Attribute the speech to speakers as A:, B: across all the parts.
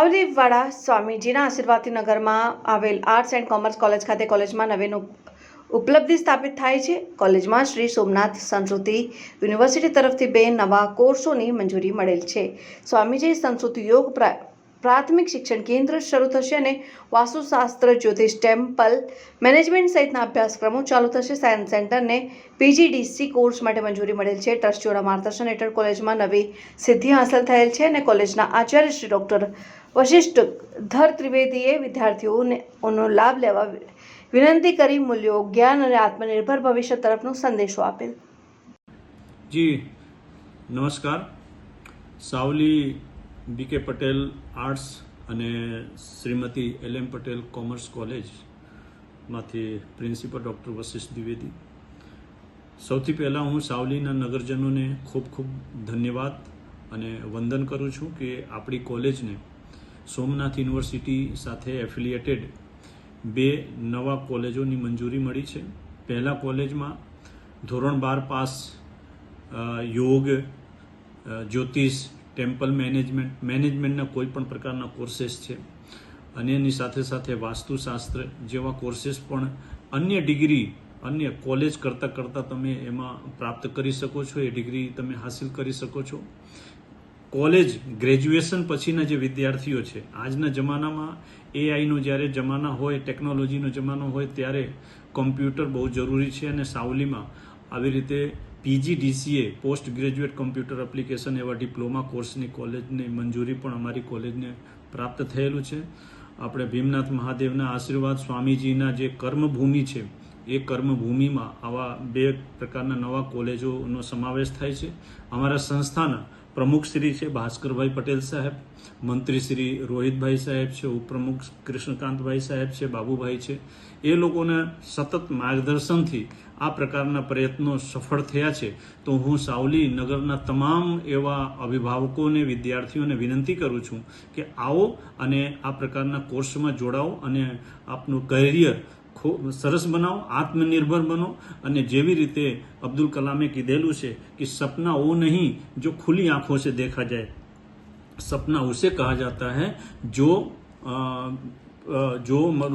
A: સાવલીવાળા સ્વામીજીના આશીર્વાદથી નગરમાં આવેલ આર્ટ્સ એન્ડ કોમર્સ કોલેજ ખાતે કોલેજમાં નવીન ઉપલબ્ધિ સ્થાપિત થાય છે। કોલેજમાં શ્રી સોમનાથ સંસ્કૃતિ યુનિવર્સિટી તરફથી 2 નવા કોર્સોની મંજૂરી મળેલ છે। સ્વામીજી સંસ્કૃત યોગ પ્રાથમિક શિક્ષણ કેન્દ્ર શરૂ થશે અને વાસ્તુશાસ્ત્ર, જ્યોતિષ, ટેમ્પલ મેનેજમેન્ટ સહિતના અભ્યાસક્રમો ચાલુ થશે। સાયન્સ સેન્ટરને પીજીડીસી કોર્સ માટે મંજૂરી મળેલ છે। ટ્રસ્ટીઓના માર્ગદર્શન હેઠળ કોલેજમાં નવી સિદ્ધિ હાંસલ થયેલ છે અને કોલેજના આચાર્ય શ્રી ડૉક્ટર વશિષ્ઠ ધર ત્રિવેદીએ વિદ્યાર્થીઓનો લાભ લેવા વિનંતી કરી મૂલ્યો, જ્ઞાન અને આત્મનિર્ભર ભવિષ્ય તરફનો સંદેશો આપેલ।
B: જી નમસ્કાર। સાવલી બીકે પટેલ આર્ટ્સ અને શ્રીમતી LM પટેલ કોમર્સ કોલેજમાંથી પ્રિન્સિપલ ડૉક્ટર વશિષ્ઠ દ્વિવેદી। સૌથી પહેલાં હું સાવલીના નગરજનોને ખૂબ ખૂબ ધન્યવાદ અને વંદન કરું છું કે આપણી કોલેજને સોમનાથ યુનિવર્સિટી સાથે એફિલિએટેડ 2 નવા કોલેજોની મંજૂરી મળી છે। પહેલા કોલેજમાં ધોરણ 12 પાસ યોગ, જ્યોતિષ, ટેમ્પલ મેનેજમેન્ટના કોઈ પણ પ્રકારના કોર્सेस છે અને એની સાથે સાથે વાસ્તુશાસ્ત્ર જેવા કોર્सेस પણ અન્ય ડિગ્રી અન્ય કોલેજ કરતાં તમે એમાં પ્રાપ્ત કરી શકો છો, એ ડિગ્રી તમે હાસિલ કરી શકો છો। કોલેજ ગ્રેજ્યુએશન પછીના જે વિદ્યાર્થીઓ છે, આજના જમાનામાં એઆઈનો જ્યારે જમાના હોય, ટેકનોલોજીનો જમાનો હોય ત્યારે કમ્પ્યુટર બહુ જરૂરી છે અને સાવલીમાં આવી રીતે PGDCA post graduate computer application એવા ડિપ્લોમા કોર્સની કોલેજની મંજૂરી પણ અમારી કોલેજને પ્રાપ્ત થયેલું છે। આપણે ભીમનાથ મહાદેવના આશીર્વાદ, સ્વામીજીના જે કર્મભૂમિ છે એ કર્મભૂમિમાં આવા 2 પ્રકારના નવા કોલેજોનો સમાવેશ થાય છે। અમારા સંસ્થાના પ્રમુખ શ્રી છે ભાસ્કરભાઈ પટેલ સાહેબ, મંત્રી શ્રી રોહિતભાઈ સાહેબ છે, ઉપપ્રમુખ કૃષ્ણકાંતભાઈ સાહેબ છે, બાબુભાઈ છે, એ લોકોના સતત માર્ગદર્શનથી આ પ્રકારના પ્રયત્નો સફળ થયા છે। તો હું સાવલી નગરના તમામ એવા અભિભાવકોને, વિદ્યાર્થીઓને વિનંતી કરું છું કે આવો અને આ પ્રકારના કોર્સમાં જોડાઓ અને આપનું કરિયર ખૂબ સરસ બનાવો, આત્મનિર્ભર બનો અને જેવી રીતે અબ્દુલ કલામે કીધેલું છે કે સપના वो नहीं जो खुली आंखों से देखा जाए, सपना उसे कहा जाता है जो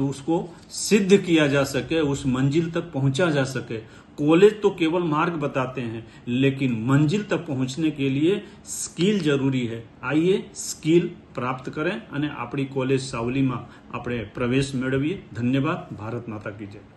B: उसको सिद्ध किया जा सके, उस मंजिल तक पहुंचा जा सके। कॉलेज तो केवल मार्ग बताते हैं, लेकिन मंजिल तक पहुंचने के लिए स्किल जरूरी है। आइए स्किल प्राप्त करें અને આપણી કોલેજ સાવલીમાં આપણે પ્રવેશ મેળવીએ। ધન્યવાદ। ભારત માતા કી જય।